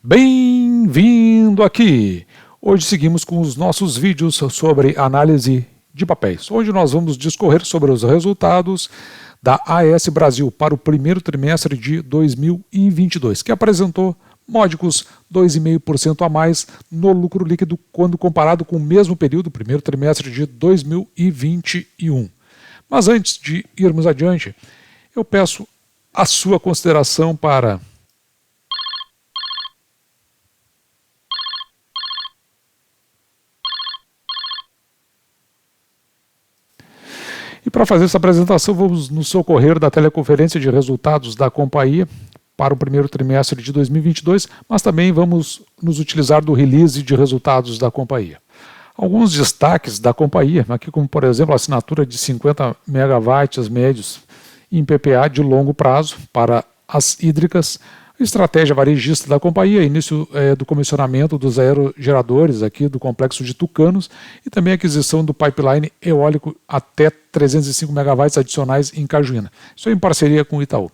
Bem-vindo aqui! Hoje seguimos com os nossos vídeos sobre análise de papéis, onde nós vamos discorrer sobre os resultados da AES Brasil para o primeiro trimestre de 2022, que apresentou módicos 2,5% a mais no lucro líquido quando comparado com o mesmo período, primeiro trimestre de 2021. Mas antes de irmos adiante, eu peço a sua consideração para E para fazer essa apresentação, vamos nos socorrer da teleconferência de resultados da companhia para o primeiro trimestre de 2022, mas também vamos nos utilizar do release de resultados da companhia. Alguns destaques da companhia, aqui como por exemplo a assinatura de 50 megawatts médios em PPA de longo prazo para as hídricas, estratégia varejista da companhia, início do comissionamento dos aerogeradores aqui do complexo de Tucanos e também aquisição do pipeline eólico até 305 megawatts adicionais em Cajuína. Isso em parceria com o Itaú.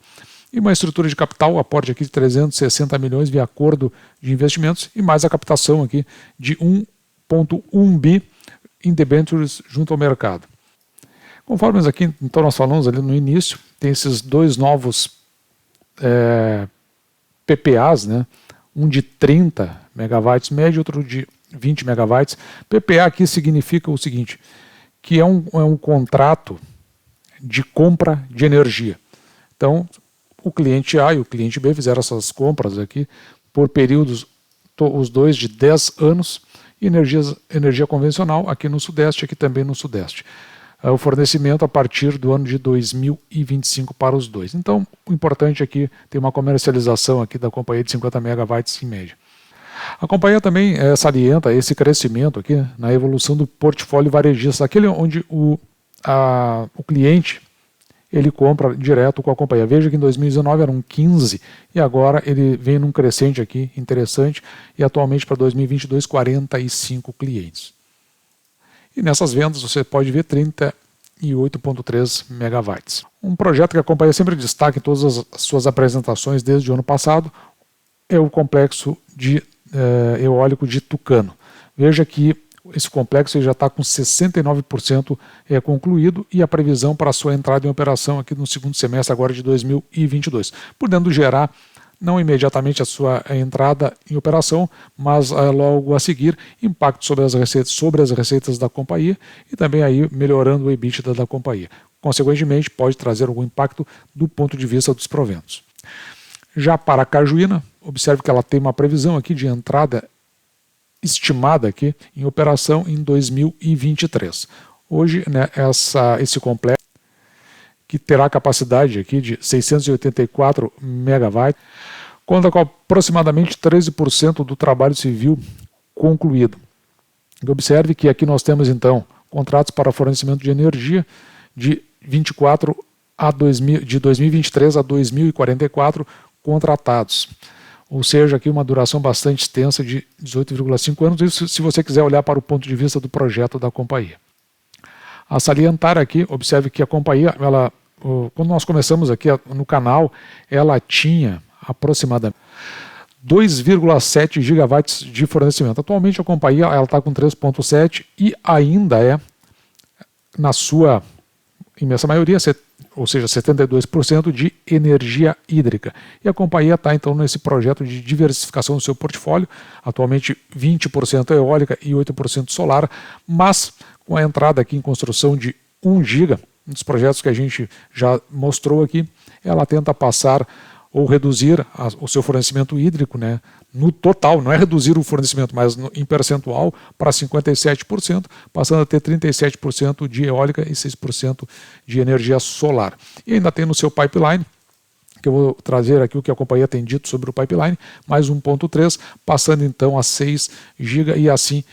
E uma estrutura de capital, aporte aqui de 360 milhões via acordo de investimentos e mais a captação aqui de 1,1 bi em debêntures junto ao mercado. Conforme aqui, então nós falamos ali no início, tem esses dois novos PPAs, né? Um de 30 megawatts médio, outro de 20 megawatts. PPA aqui significa o seguinte, que é um contrato de compra de energia. Então, o cliente A e o cliente B fizeram essas compras aqui por períodos, os dois de 10 anos, e energia convencional aqui no Sudeste, aqui também no Sudeste. O fornecimento a partir do ano de 2025 para os dois. Então, o importante aqui tem uma comercialização aqui da companhia de 50 megawatts em média. A companhia também salienta esse crescimento aqui na evolução do portfólio varejista, aquele onde o cliente ele compra direto com a companhia. Veja que em 2019 eram 15 e agora ele vem num crescente aqui interessante e atualmente para 2022 45 clientes. E nessas vendas você pode ver 38,3 megawatts. Um projeto que a companhia sempre destaca em todas as suas apresentações desde o ano passado é o complexo eólico de Tucano. Veja que esse complexo já está com 69% concluído e a previsão para a sua entrada em operação aqui no segundo semestre agora de 2022, podendo gerar não imediatamente a sua entrada em operação, mas logo a seguir impacto sobre as receitas da companhia e também aí melhorando o EBITDA da companhia. Consequentemente, pode trazer algum impacto do ponto de vista dos proventos. Já para a Cajuína, observe que ela tem uma previsão aqui de entrada estimada aqui em operação em 2023. Hoje, né, esse complexo que terá capacidade aqui de 684 megawatts, conta com aproximadamente 13% do trabalho civil concluído. E observe que aqui nós temos então contratos para fornecimento de energia de 2023 a 2044 contratados. Ou seja, aqui uma duração bastante extensa de 18,5 anos, isso se você quiser olhar para o ponto de vista do projeto da companhia. A salientar aqui, observe que a companhia, quando nós começamos aqui no canal, ela tinha aproximadamente 2,7 gigawatts de fornecimento. Atualmente a companhia está com 3,7 e ainda na sua imensa maioria, ou seja, 72% de energia hídrica. E a companhia está então nesse projeto de diversificação do seu portfólio, atualmente 20% eólica e 8% solar, mas com a entrada aqui em construção de 1 giga, um dos projetos que a gente já mostrou aqui, ela tenta passar ou reduzir o seu fornecimento hídrico, né, no total, não é reduzir o fornecimento, mas em percentual para 57%, passando a ter 37% de eólica e 6% de energia solar. E ainda tem no seu pipeline, que eu vou trazer aqui o que a companhia tem dito sobre o pipeline, mais 1,3, passando então a 6 GB e assim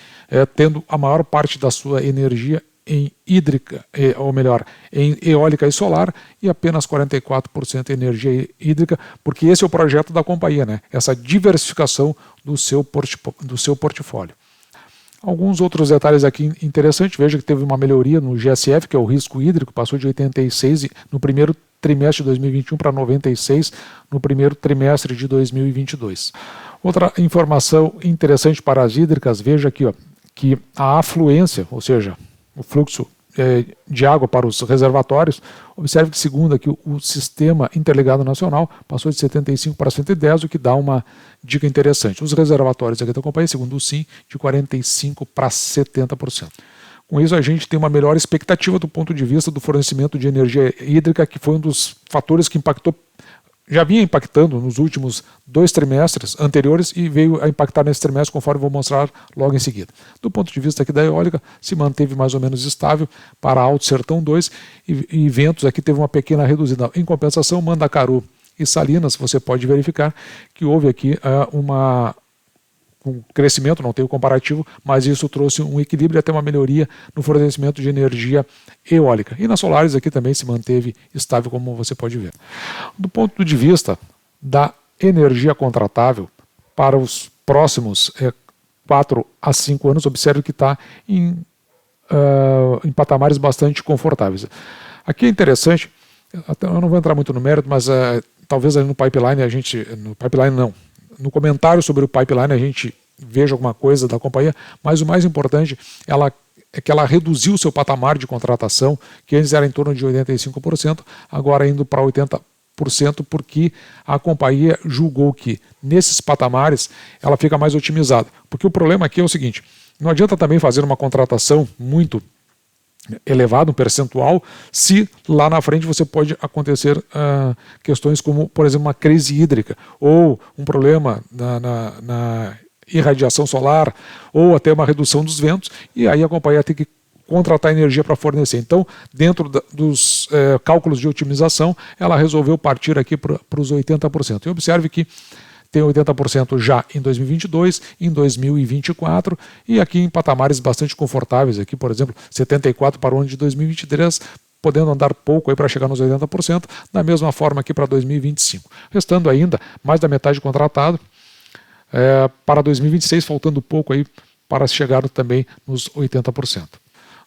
tendo a maior parte da sua energia em hídrica, ou melhor, em eólica e solar e apenas 44% em energia hídrica, porque esse é o projeto da companhia, né? Essa diversificação do seu portfólio. Alguns outros detalhes aqui interessantes, veja que teve uma melhoria no GSF, que é o risco hídrico, passou de 86 no primeiro trimestre de 2021 para 96 no primeiro trimestre de 2022. Outra informação interessante para as hídricas, veja aqui, ó, que a afluência, ou seja, o fluxo de água para os reservatórios, observe que segundo aqui o Sistema Interligado Nacional passou de 75 para 110, o que dá uma dica interessante. Os reservatórios aqui da companhia, segundo o SIM, de 45 para 70%. Com isso, a gente tem uma melhor expectativa do ponto de vista do fornecimento de energia hídrica, que foi um dos fatores que impactou, já vinha impactando nos últimos 2 trimestres anteriores e veio a impactar nesse trimestre, conforme vou mostrar logo em seguida. Do ponto de vista aqui da eólica, se manteve mais ou menos estável para Alto Sertão 2 e Ventos aqui teve uma pequena reduzida. Em compensação, Mandacaru e Salinas, você pode verificar que houve aqui um crescimento, não tem o comparativo, mas isso trouxe um equilíbrio e até uma melhoria no fornecimento de energia eólica. E nas solares aqui também se manteve estável, como você pode ver. Do ponto de vista da energia contratável, para os próximos 4 a 5 anos, observe que está em patamares bastante confortáveis. Aqui é interessante, eu não vou entrar muito no mérito, mas talvez ali no pipeline no comentário sobre o pipeline a gente veja alguma coisa da companhia, mas o mais importante é que ela reduziu o seu patamar de contratação, que antes era em torno de 85%, agora indo para 80%, porque a companhia julgou que nesses patamares ela fica mais otimizada. Porque o problema aqui é o seguinte, não adianta também fazer uma contratação muito elevado, um percentual, se lá na frente você pode acontecer questões como, por exemplo, uma crise hídrica, ou um problema na irradiação solar, ou até uma redução dos ventos, e aí a companhia tem que contratar energia para fornecer. Então, dentro dos cálculos de otimização, ela resolveu partir aqui para os 80%. E observe que tem 80% já em 2022, em 2024 e aqui em patamares bastante confortáveis, aqui por exemplo 74% para o ano de 2023, podendo andar pouco para chegar nos 80%, da mesma forma aqui para 2025. Restando ainda mais da metade contratado, para 2026 faltando pouco aí para chegar também nos 80%.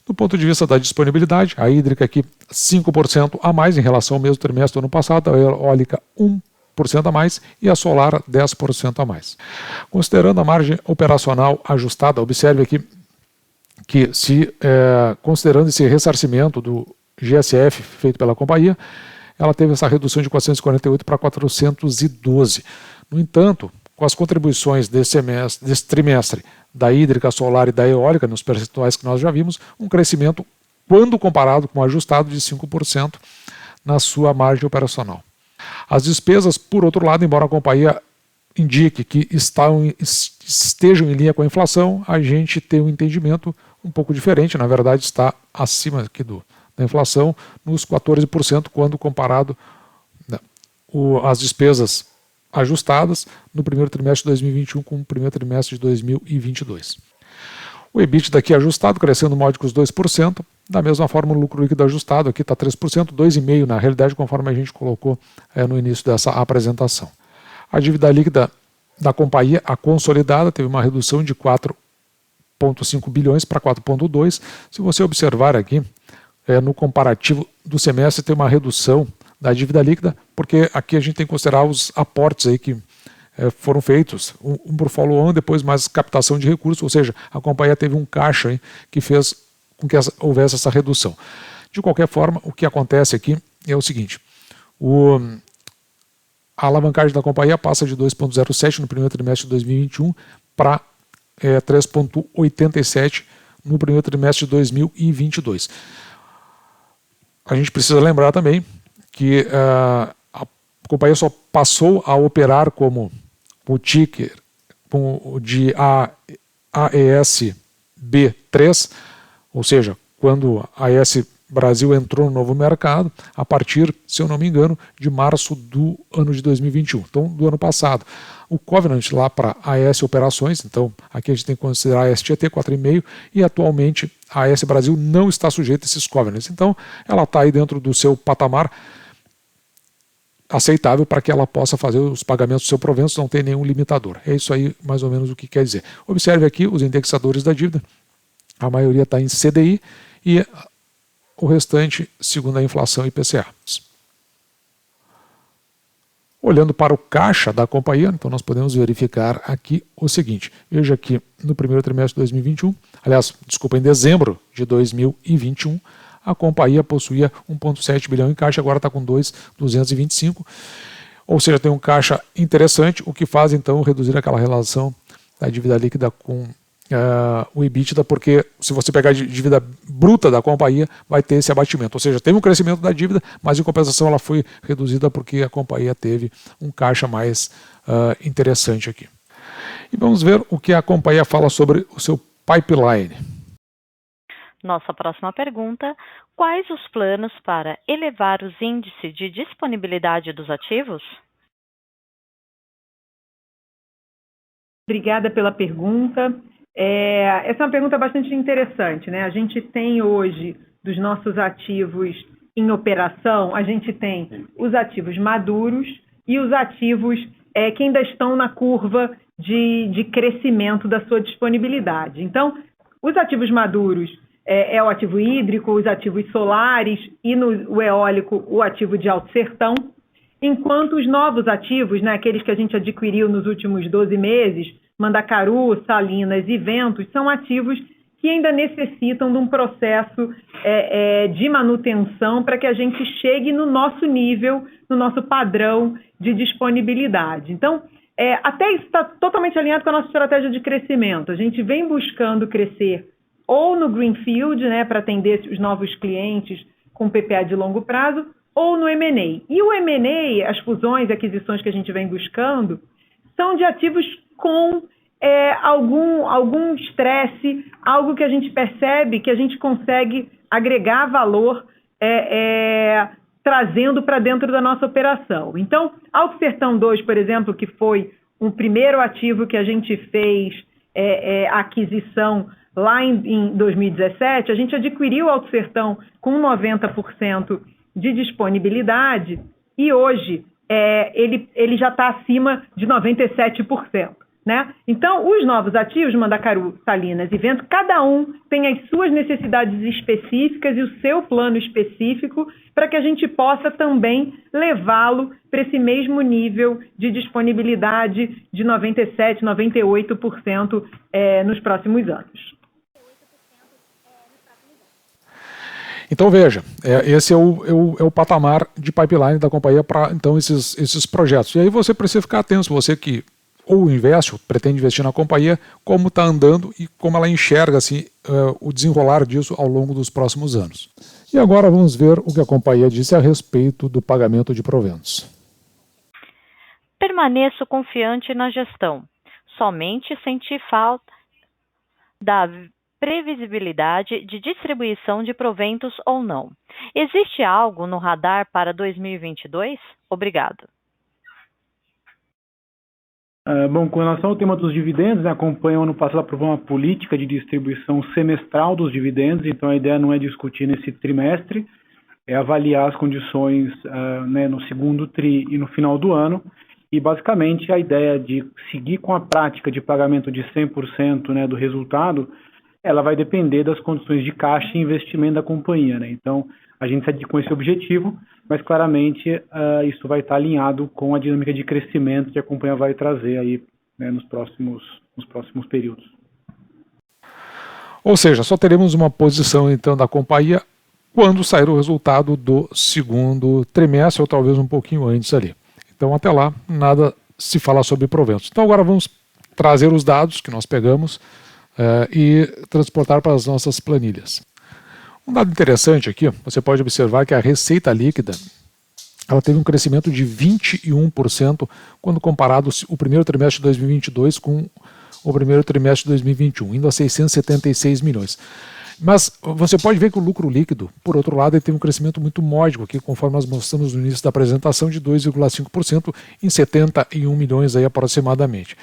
Do ponto de vista da disponibilidade, a hídrica aqui 5% a mais em relação ao mesmo trimestre do ano passado, a eólica 1% a mais e a solar 10% a mais. Considerando a margem operacional ajustada, observe aqui que considerando esse ressarcimento do GSF feito pela companhia, ela teve essa redução de 448 para 412. No entanto, com as contribuições desse trimestre da hídrica, solar e da eólica, nos percentuais que nós já vimos, um crescimento, quando comparado com o ajustado, de 5% na sua margem operacional. As despesas, por outro lado, embora a companhia indique que estejam em linha com a inflação, a gente tem um entendimento um pouco diferente, na verdade está acima aqui da inflação, nos 14%, quando comparado as despesas ajustadas no primeiro trimestre de 2021 com o primeiro trimestre de 2022. O EBITDA aqui ajustado, crescendo módicos 2%, da mesma forma o lucro líquido ajustado aqui está 3%, 2,5% na realidade, conforme a gente colocou no início dessa apresentação. A dívida líquida da companhia, a consolidada, teve uma redução de 4,5 bilhões para 4,2. Se você observar aqui, no comparativo do semestre, tem uma redução da dívida líquida, porque aqui a gente tem que considerar os aportes aí que foram feitos, um por follow-on, depois mais captação de recursos, ou seja, a companhia teve um caixa aí que fez com que houvesse essa redução. De qualquer forma, o que acontece aqui é o seguinte, a alavancagem da companhia passa de 2,07 no primeiro trimestre de 2021 para 3,87 no primeiro trimestre de 2022. A gente precisa lembrar também que a companhia só passou a operar como o ticker de AES B3, ou seja, quando a AES Brasil entrou no novo mercado, a partir, se eu não me engano, de março do ano de 2021, então do ano passado. O Covenant lá para AES Operações, então aqui a gente tem que considerar a AES Tietê 4,5 e atualmente a AES Brasil não está sujeita a esses Covenants, então ela está aí dentro do seu patamar aceitável para que ela possa fazer os pagamentos do seu provento, não tem nenhum limitador. É isso aí mais ou menos o que quer dizer. Observe aqui os indexadores da dívida, a maioria está em CDI e o restante segundo a inflação IPCA. Olhando para o caixa da companhia, então nós podemos verificar aqui o seguinte. Veja que no primeiro trimestre de 2021, em dezembro de 2021, a companhia possuía 1,7 bilhão em caixa, agora está com 225, ou seja, tem um caixa interessante, o que faz então reduzir aquela relação da dívida líquida com o EBITDA, porque se você pegar a dívida bruta da companhia, vai ter esse abatimento. Ou seja, teve um crescimento da dívida, mas em compensação ela foi reduzida porque a companhia teve um caixa mais interessante aqui. E vamos ver o que a companhia fala sobre o seu pipeline. Nossa próxima pergunta: quais os planos para elevar os índices de disponibilidade dos ativos? Obrigada pela pergunta. Essa é uma pergunta bastante interessante, né? A gente tem hoje, dos nossos ativos em operação, a gente tem os ativos maduros e os ativos que ainda estão na curva de crescimento da sua disponibilidade. Então, os ativos maduros é o ativo hídrico, os ativos solares e no eólico o ativo de Alto Sertão, enquanto os novos ativos, né, aqueles que a gente adquiriu nos últimos 12 meses, Mandacaru, Salinas e Ventos, são ativos que ainda necessitam de um processo de manutenção para que a gente chegue no nosso nível, no nosso padrão de disponibilidade. Então, até isso está totalmente alinhado com a nossa estratégia de crescimento. A gente vem buscando crescer ou no Greenfield, né, para atender os novos clientes com PPA de longo prazo, ou no M&A. E o M&A, as fusões e aquisições que a gente vem buscando, são de ativos com algum estresse, algo que a gente percebe que a gente consegue agregar valor trazendo para dentro da nossa operação. Então, Alto Sertão 2, por exemplo, que foi um primeiro ativo que a gente fez a aquisição lá em 2017, a gente adquiriu o Alto Sertão com 90% de disponibilidade e hoje ele já está acima de 97%. Né? Então, os novos ativos, Mandacaru, Salinas e Vento, cada um tem as suas necessidades específicas e o seu plano específico para que a gente possa também levá-lo para esse mesmo nível de disponibilidade de 97%, 98% nos próximos anos. Então veja, esse é o patamar de pipeline da companhia para então esses projetos. E aí você precisa ficar atento, você que ou investe, ou pretende investir na companhia, como está andando e como ela enxerga assim, o desenrolar disso ao longo dos próximos anos. E agora vamos ver o que a companhia disse a respeito do pagamento de proventos. Permaneço confiante na gestão. Somente senti falta da previsibilidade de distribuição de proventos ou não. Existe algo no radar para 2022? Obrigado. Bom, com relação ao tema dos dividendos, a companhia ano passado aprovou uma política de distribuição semestral dos dividendos, então a ideia não é discutir nesse trimestre, é avaliar as condições no segundo tri e no final do ano, e basicamente a ideia de seguir com a prática de pagamento de 100% do resultado, ela vai depender das condições de caixa e investimento da companhia, né? Então, a gente segue com esse objetivo, mas claramente isso vai estar alinhado com a dinâmica de crescimento que a companhia vai trazer aí, né, nos próximos períodos. Ou seja, só teremos uma posição então da companhia quando sair o resultado do segundo trimestre ou talvez um pouquinho antes ali. Então até lá nada se fala sobre proventos. Então agora vamos trazer os dados que nós pegamos e transportar para as nossas planilhas. Um dado interessante aqui, você pode observar que a receita líquida ela teve um crescimento de 21% quando comparado o primeiro trimestre de 2022 com o primeiro trimestre de 2021, indo a 676 milhões. Mas você pode ver que o lucro líquido, por outro lado, ele teve um crescimento muito módico aqui, conforme nós mostramos no início da apresentação, de 2,5% em 71 milhões aí aproximadamente.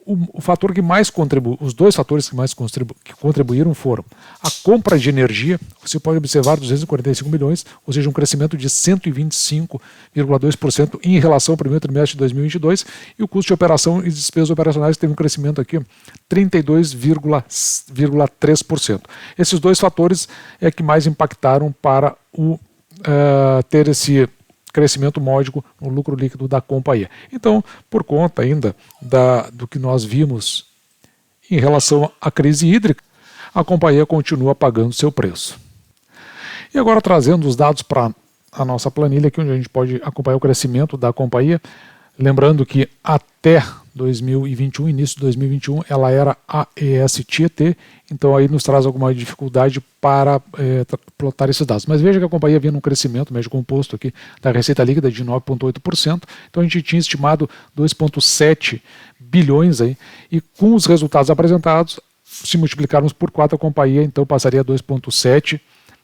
O fator que mais contribuiu, os dois fatores que mais contribuíram foram a compra de energia, você pode observar 245 milhões, ou seja, um crescimento de 125,2% em relação ao primeiro trimestre de 2022, e o custo de operação e despesas operacionais teve um crescimento aqui 32,3%. Esses dois fatores é que mais impactaram para ter esse crescimento módico no lucro líquido da companhia. Então, por conta ainda do que nós vimos em relação à crise hídrica, a companhia continua pagando seu preço. E agora trazendo os dados para a nossa planilha aqui, onde a gente pode acompanhar o crescimento da companhia, lembrando que até 2021, início de 2021, ela era AES Tietê, então aí nos traz alguma dificuldade para plotar esses dados. Mas veja que a companhia vinha num crescimento médio composto aqui da receita líquida de 9,8%, então a gente tinha estimado 2,7 bilhões aí, e com os resultados apresentados, se multiplicarmos por 4 a companhia, então passaria a 2,7,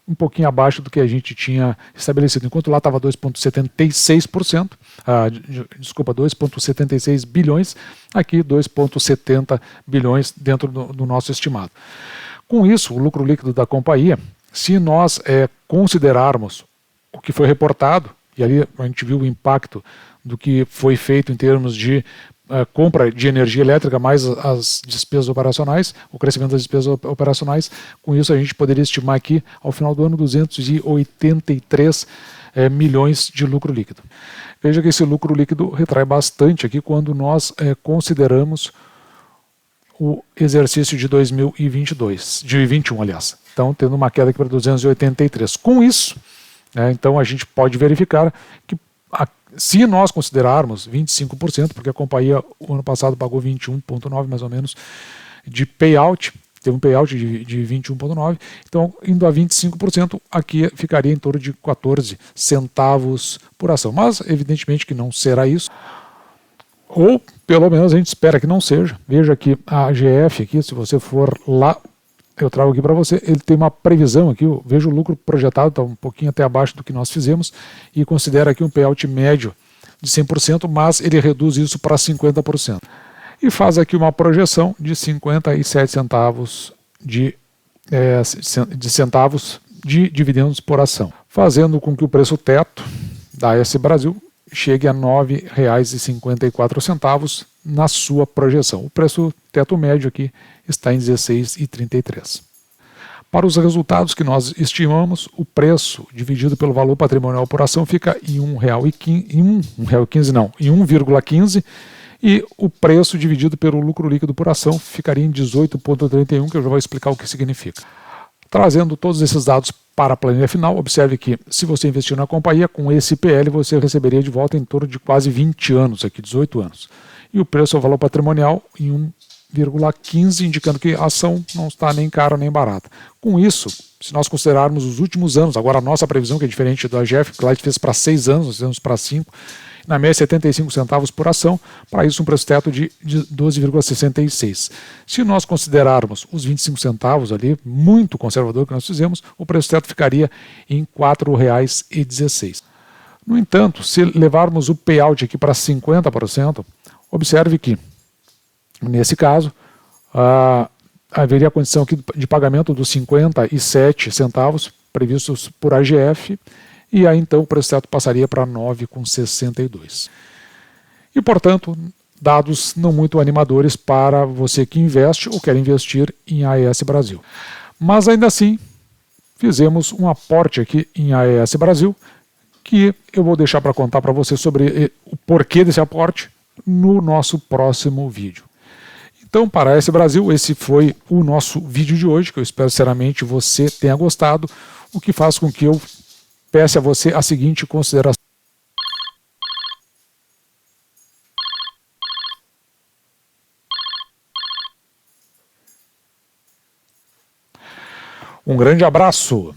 um pouquinho abaixo do que a gente tinha estabelecido. Enquanto lá estava 2,76%, 2,76 bilhões, aqui 2,70 bilhões dentro do nosso estimado. Com isso, o lucro líquido da companhia, se nós considerarmos o que foi reportado, e ali a gente viu o impacto do que foi feito em termos de compra de energia elétrica mais as despesas operacionais, o crescimento das despesas operacionais, com isso a gente poderia estimar aqui, ao final do ano, 283 milhões de lucro líquido. Veja que esse lucro líquido retrai bastante aqui quando nós consideramos o exercício de 2022, de 2021, aliás. Então, tendo uma queda aqui para 283. Com isso, então a gente pode verificar que se nós considerarmos 25%, porque a companhia o ano passado pagou 21,9 mais ou menos de payout, teve um payout de 21,9, então indo a 25%, aqui ficaria em torno de 14 centavos por ação. Mas evidentemente que não será isso, ou pelo menos a gente espera que não seja. Veja que a AGF aqui, se você for lá, eu trago aqui para você, ele tem uma previsão aqui, veja o lucro projetado, está um pouquinho até abaixo do que nós fizemos, e considera aqui um payout médio de 100%, mas ele reduz isso para 50%. E faz aqui uma projeção de 57 centavos de dividendos por ação, fazendo com que o preço teto da AES Brasil chegue a R$ 9,54 na sua projeção. O preço teto médio aqui está em R$ 16,33. Para os resultados que nós estimamos, o preço dividido pelo valor patrimonial por ação fica em R$ 1,15 e o preço dividido pelo lucro líquido por ação ficaria em 18,31, que eu já vou explicar o que significa. Trazendo todos esses dados para a planilha final, observe que se você investir na companhia, com esse PL você receberia de volta em torno de quase 20 anos, aqui 18 anos. E o preço ao valor patrimonial em 1,15, indicando que a ação não está nem cara nem barata. Com isso, se nós considerarmos os últimos anos, agora a nossa previsão, que é diferente do AGF, que lá a gente fez para 6 anos, nós fizemos para 5, na média 75 centavos por ação, para isso um preço teto de 12,66. Se nós considerarmos os 25 centavos ali, muito conservador que nós fizemos, o preço teto ficaria em R$ 4,16. No entanto, se levarmos o payout aqui para 50%, observe que, nesse caso, haveria a condição aqui de pagamento dos 57 centavos previstos por AGF, e aí então o preço teto passaria para 9,62. E, portanto, dados não muito animadores para você que investe ou quer investir em AES Brasil. Mas ainda assim, fizemos um aporte aqui em AES Brasil, que eu vou deixar para contar para você sobre o porquê desse aporte no nosso próximo vídeo. Então, para a AES Brasil, esse foi o nosso vídeo de hoje, que eu espero sinceramente você tenha gostado, o que faz com que eu peça a você a seguinte consideração. Um grande abraço!